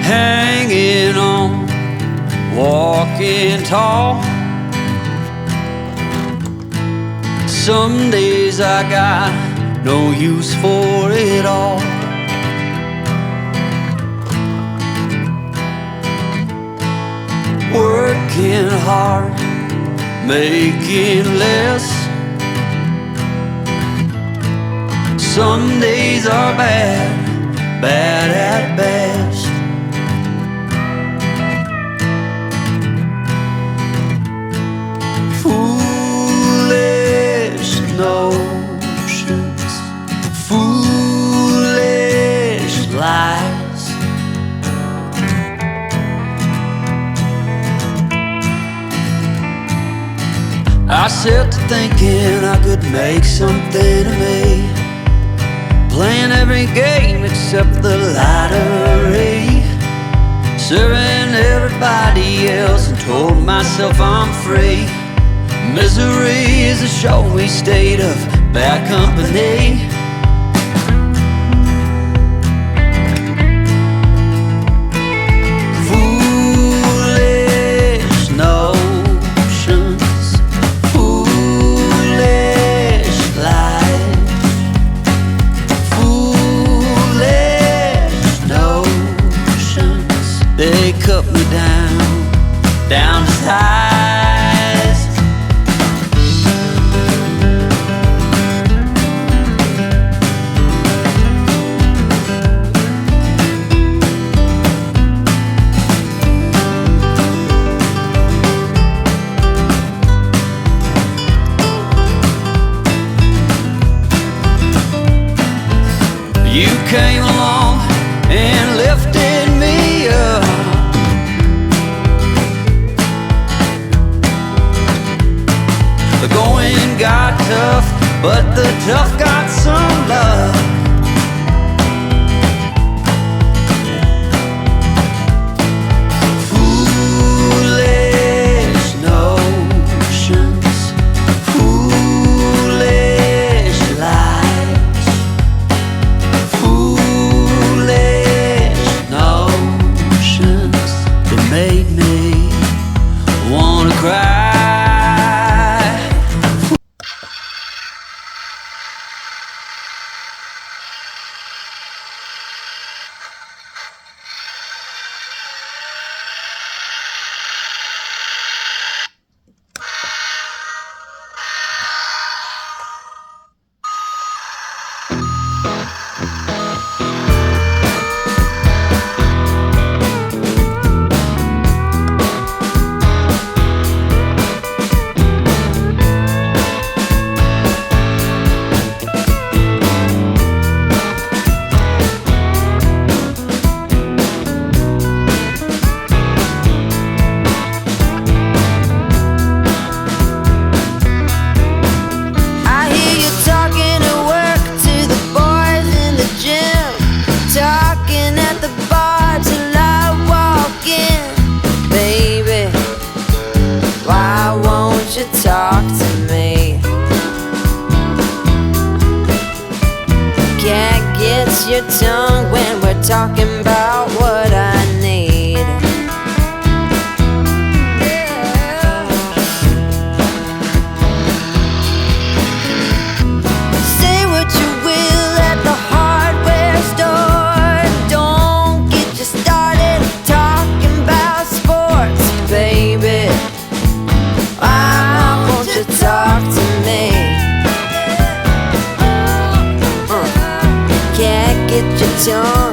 hanging on, walking tall. Some days I got no use for it all. Working hard, making less. Some days are bad, bad at best. Foolish notions, foolish lies. I set to thinking I could make something of me, playing every game except the lottery, serving everybody else and told myself I'm free. Misery is a showy state of bad company. Foolish notions, foolish lies. Foolish notions, they cut me down, down to size. You came along and lifted me up. The going got tough, but the tough got some love. Foolish notions, foolish lies. Foolish notions that made me wanna cry. Talk to me. Can't get your tongue when we're talking about what I need. Say what you will at the hardware store. Don't get you started talking about sports, baby. Talk to me. Can't get your tongue